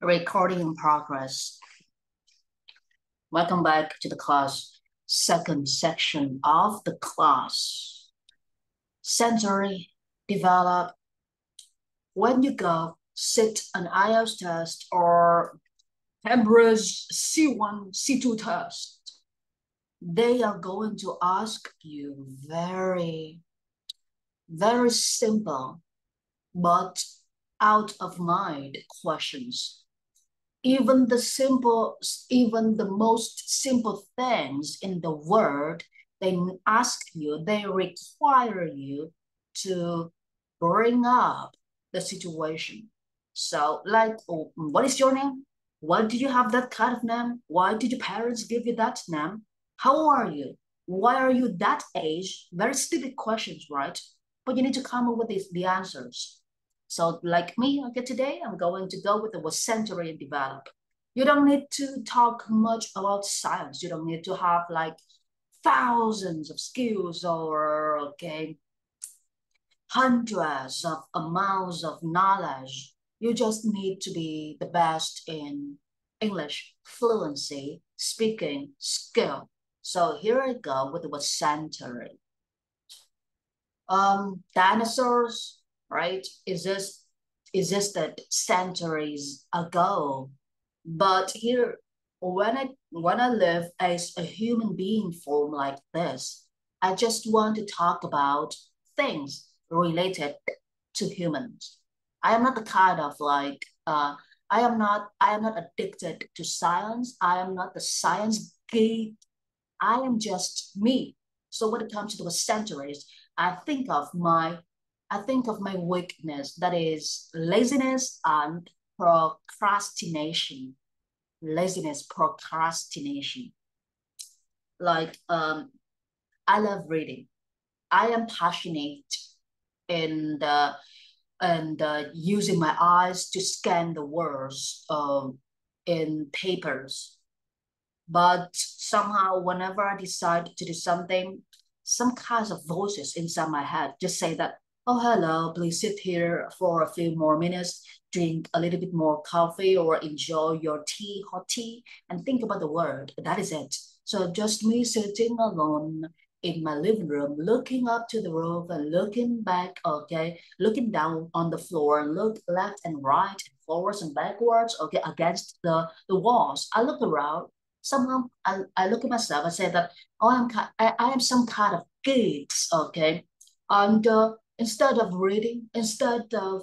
Recording in progress. Welcome back to the class. Second section of the class. Sensory develop. When you go sit an Ielts test or Cambridge C1, C2 test, they are going to ask you very, very simple but out of mind questions. Even the most simple things in the world, they ask you, they require you to bring up the situation. So like, oh, what is your name? Why do you have that kind of name? Why did your parents give you that name? How are you? Why are you that age? Very stupid questions, right? But you need to come up with the answers. So like me, okay, today I'm going to go with the sensory and develop. You don't need to talk much about science. You don't need to have like thousands of skills or, okay, hundreds of amounts of knowledge. You just need to be the best in English, fluency, speaking, skill. So here I go with the word sensory. Dinosaurs, right, existed centuries ago. But here, when I live as a human being form like this, I just want to talk about things related to humans. I am not the kind of like I am not addicted to science. I am not the science geek. I am just me. So when it comes to the centuries, I think of my weakness, that is laziness and procrastination. Laziness, procrastination. Like I love reading. I am passionate in the and using my eyes to scan the words in papers. But somehow, whenever I decide to do something, some kinds of voices inside my head just say that, oh, hello, please sit here for a few more minutes, drink a little bit more coffee or enjoy your tea, hot tea, and think about the word. That is it. So just me sitting alone in my living room, looking up to the roof and looking back, okay, looking down on the floor, look left and right, forwards and backwards, okay, against the walls. I look around. Somehow I look at myself and say that, oh, I am some kind of geeks, okay? And instead of reading, instead of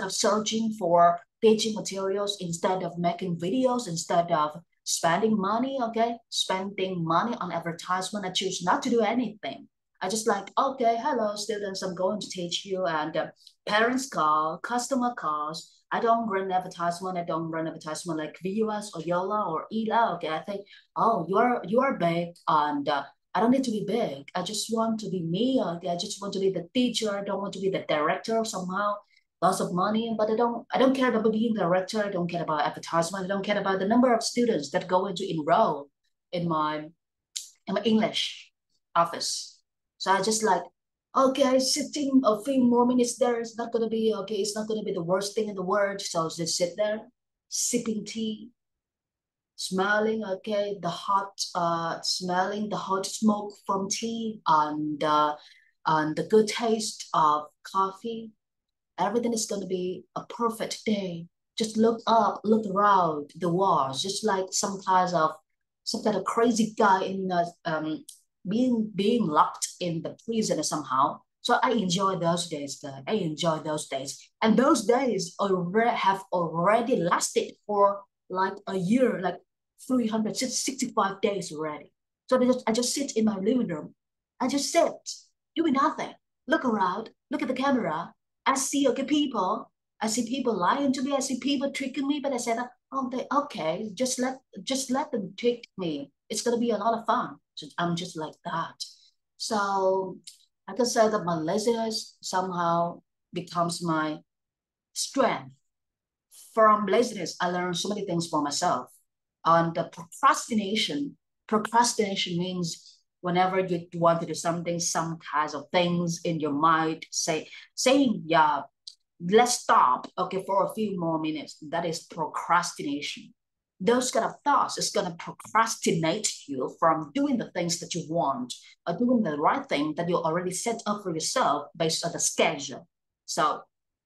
searching for teaching materials, instead of making videos, instead of spending money, okay, spending money on advertisement, I choose not to do anything. I just like, okay, hello, students, I'm going to teach you, and parents call, customer calls. I don't run advertisement. I don't run advertisement like VUS or Yola or ELA. Okay, I think, oh, you are big, and I don't need to be big. I just want to be me. Okay, I just want to be the teacher. I don't want to be the director somehow. Lots of money, but I don't care about being director. I don't care about advertisement. I don't care about the number of students that go into enroll in my English office. So I just like, okay, sitting a few more minutes there is not gonna be okay. It's not gonna be the worst thing in the world. So just sit there, sipping tea, smelling okay smelling the hot smoke from tea and the good taste of coffee. Everything is gonna be a perfect day. Just look up, look around the walls, just like some kind of crazy guy in being locked in the prison somehow. So I enjoy those days, guys. I enjoy those days, and those days have already lasted for like a year, like 365 days already. So I just sit in my living room. I just sit, doing nothing. Look around, look at the camera. I see okay people. I see people lying to me. I see people tricking me. But I said, oh, they okay. Just let them trick me. It's gonna be a lot of fun. So I'm just like that. So I can say that my laziness somehow becomes my strength. From laziness, I learned so many things for myself. And the procrastination means whenever you want to do something, some kinds of things in your mind saying, yeah, let's stop, okay, for a few more minutes. That is procrastination. Those kind of thoughts is going to procrastinate you from doing the things that you want or doing the right thing that you already set up for yourself based on the schedule. So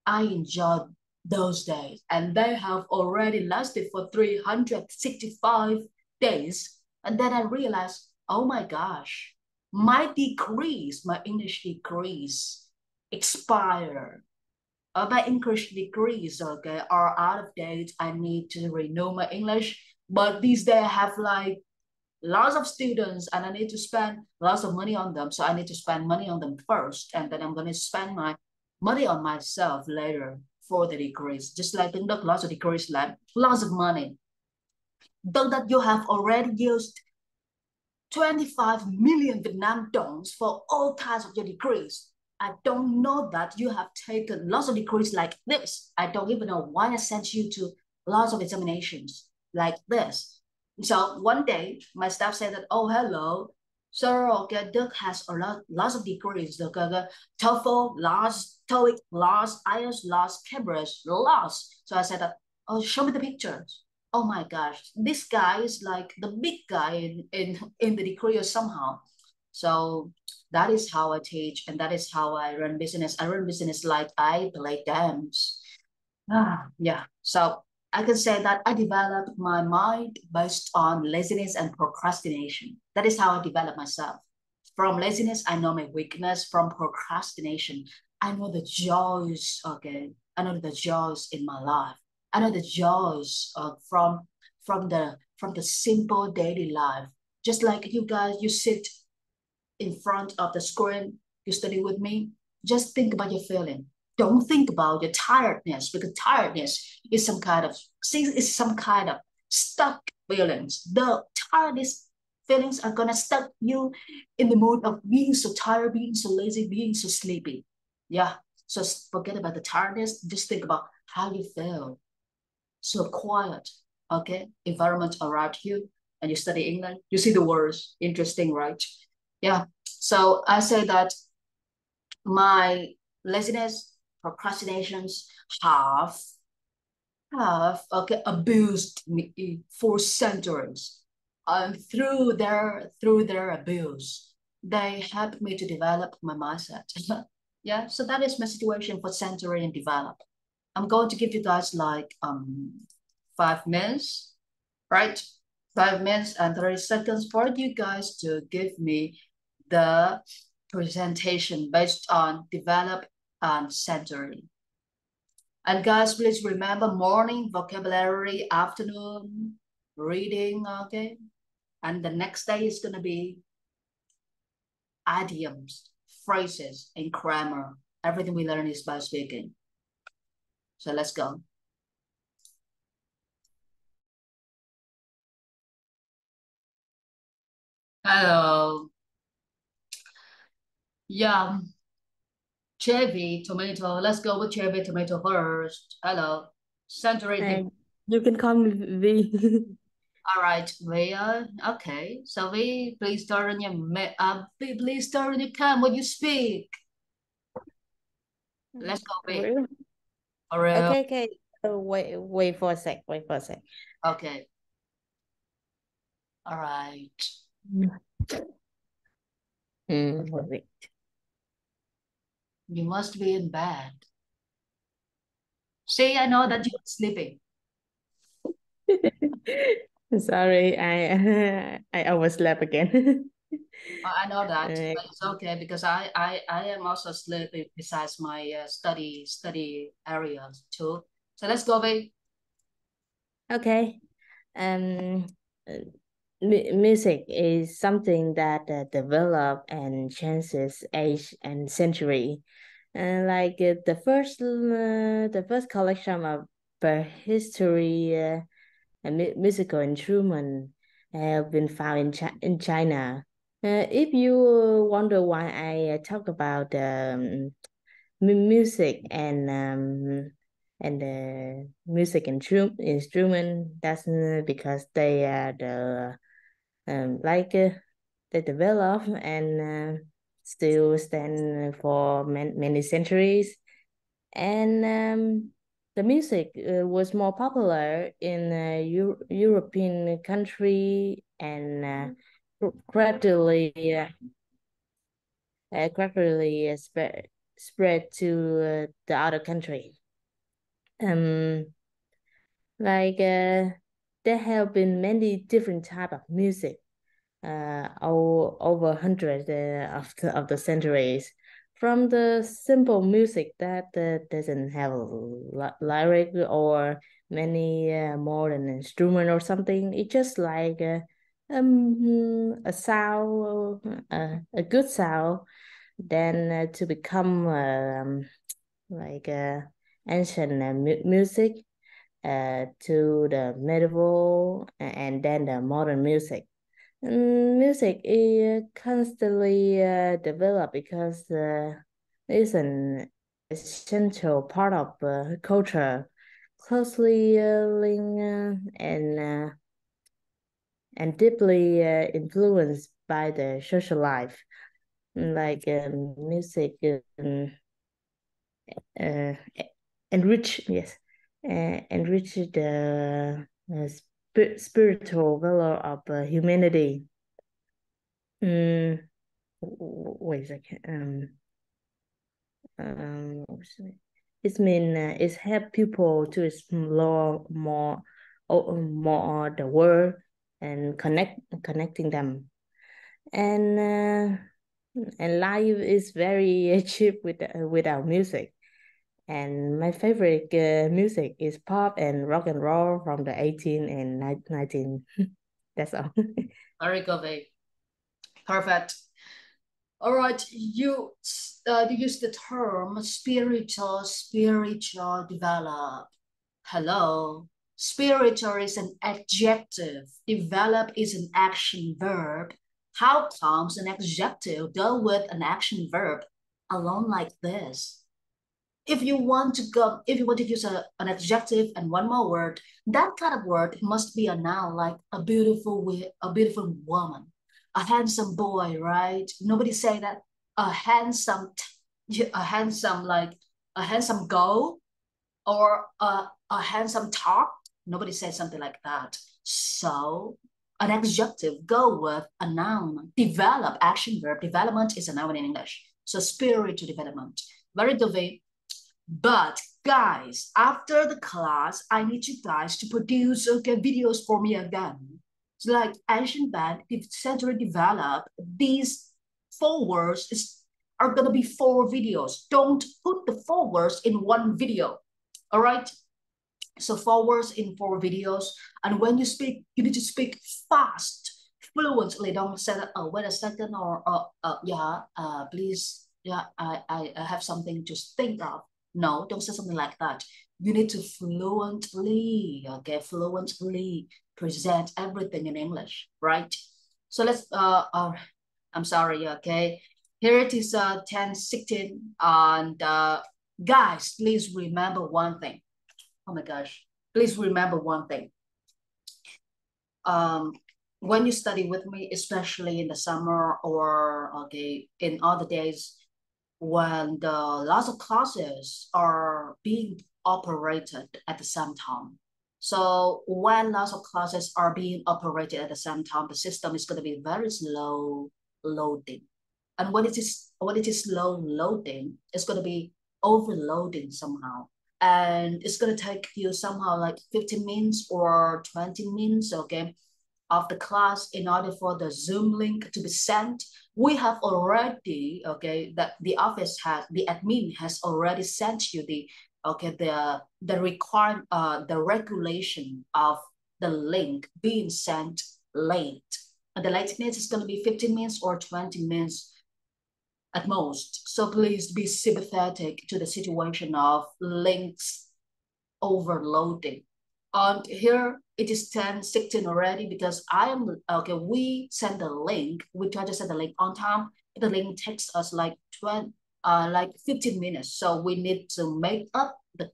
I enjoyed those days, and they have already lasted for 365 days. And then I realized, oh my gosh, my English degrees expire. My English degrees, okay, are out of date. I need to renew my English. But these days I have like lots of students and I need to spend lots of money on them. So I need to spend money on them first. And then I'm going to spend my money on myself later for the degrees. Just like lots of degrees, like lots of money. Though that you have already used 25 million Vietnam dong for all kinds of your degrees. I don't know that you have taken lots of degrees like this. I don't even know why I sent you to lots of examinations like this. So one day, my staff said that, oh, hello, sir, okay, Doug has lots of degrees. The TOEFL, lots, TOEIC, lots, IELTS, lots, Cambridge, lots. So I said that, oh, show me the pictures. Oh my gosh, this guy is like the big guy in the degree somehow. So that is how I teach, and that is how I run business. I run business like I play games. Yeah. So I can say that I developed my mind based on laziness and procrastination. That is how I develop myself. From laziness, I know my weakness. From procrastination, I know the joys. Okay, I know the joys in my life. I know the joys from the simple daily life. Just like you guys, you sit in front of the screen, you study with me. Just think about your feeling. Don't think about your tiredness, because tiredness is some kind of stuck feelings. The tiredness feelings are gonna stuck you in the mood of being so tired, being so lazy, being so sleepy. Yeah. So forget about the tiredness. Just think about how you feel. So quiet, okay, environment around you, and you study English, you see the words. Interesting, right? Yeah. So I say that my laziness, procrastinations have okay abused me for centuries. And through their abuse, they helped me to develop my mindset. Yeah, so that is my situation for century and develop. I'm going to give you guys like 5 minutes, right? 5 minutes and 30 seconds for you guys to give me the presentation based on develop and century. And guys, please remember morning vocabulary, afternoon reading, okay? And the next day is gonna be idioms, phrases, and grammar. Everything we learn is by speaking. So let's go. Hello. Yeah. Cherry tomato. Let's go with cherry tomato first. Hello. Century. You can call me V. All right, we okay. So we please turn on your please turn on your cam when you speak. Let's go, V. Really? For real. Okay. Wait for a sec. Wait for a sec. Okay. All right. Wait. You must be in bed. See, I know that you're sleeping. Sorry, I overslept again. I know that, but it's okay because I am also sleeping besides my study areas too. So let's go, V. Okay. Um, Music is something that develop and changes age and century. And like the first collection of prehistory musical instrument have been found in China. If you wonder why I talk about music and the music instrument, that's because they are the they develop and still stand for many centuries, And the music was more popular in European country and gradually spread to the other country. Like there have been many different type of music over hundreds of the centuries. From the simple music that doesn't have a lyric or many modern instrument or something. It's just like a sound, a good sound. Then to become like ancient music, to the medieval and then the modern music. Music is constantly developed because it's an essential part of culture, closely linked and deeply influenced by the social life. Like music uh, enrich the spiritual value of humanity. Wait a second. It means it's help people to explore more the world and connecting them. And life is very cheap with our music. And my favorite music is pop and rock and roll from the 18 and 19. That's all. Very good, babe. Perfect. All right, you use the term spiritual develop. Hello. Spiritual is an adjective. Develop is an action verb. How comes an adjective go with an action verb alone like this? If you want to use an adjective and one more word, that kind of word must be a noun, like a beautiful woman, a handsome boy, right? Nobody say that a handsome, a handsome girl or a handsome talk. Nobody says something like that. So an adjective go with a noun. Develop, action verb. Development is a noun in English. So spiritual development. Very good. But guys, after the class, I need you guys to produce videos for me again. It's like ancient band, century developed. These 4 words are gonna be 4 videos. Don't put the 4 words in one video. All right. So 4 words in 4 videos. And when you speak, you need to speak fast, fluently. Don't say that, oh, wait a second, or please, I have something to think of. No, don't say something like that. You need to fluently, okay, fluently present everything in English, right? So let's, I'm sorry, okay. Here it is, 10:16, and guys, please remember one thing. Oh my gosh, please remember one thing. When you study with me, especially in the summer or okay, in other days, when the lots of classes are being operated at the same time. So when lots of classes are being operated at the same time, the system is going to be very slow loading. And when it is slow loading, it's going to be overloading somehow. And it's going to take you somehow like 15 minutes or 20 minutes, okay, of the class in order for the Zoom link to be sent. We have already, okay, that the office has, the admin has already sent you the, okay, the requirement, the regulation of the link being sent late. And the lateness is going to be 15 minutes or 20 minutes at most. So please be sympathetic to the situation of links overloading. And here it is 10:16 already because I am, okay, we send the link, we try to send the link on time. The link takes us like 15 minutes. So we need to make up the,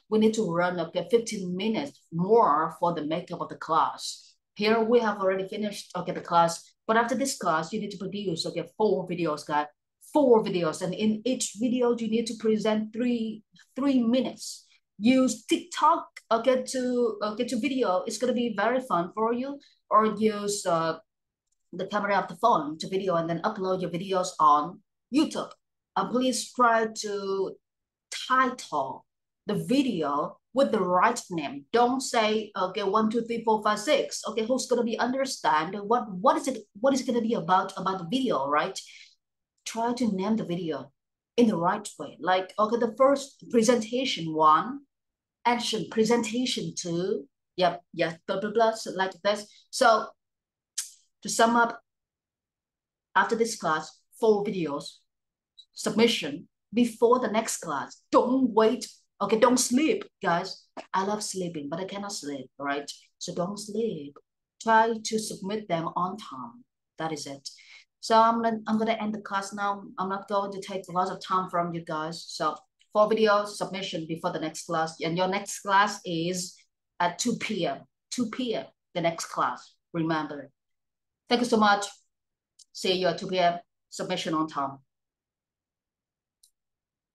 we need to run, okay, 15 minutes more for the makeup of the class. Here we have already finished, okay, the class. But after this class, you need to produce, okay, 4 videos, guys. 4 videos, and in each video you need to present 3 minutes. Use TikTok, get to video. It's gonna be very fun for you. Or use the camera of the phone to video and then upload your videos on YouTube. Please try to title the video with the right name. Don't say, okay, 1, 2, 3, 4, 5, 6. Okay, who's gonna be understand what is it gonna be about the video, right? Try to name the video in the right way. Like, okay, the first presentation 1, action presentation 2, yep, blah blah blah, so like this. So to sum up, after this class, 4 videos, submission before the next class. Don't wait. Okay, don't sleep, guys. I love sleeping, but I cannot sleep, right? So don't sleep. Try to submit them on time. That is it. So I'm gonna end the class now. I'm not going to take a lot of time from you guys. So 4 videos, submission before the next class. And your next class is at 2 p.m. 2 p.m. the next class. Remember. Thank you so much. See you at 2 p.m. Submission on time.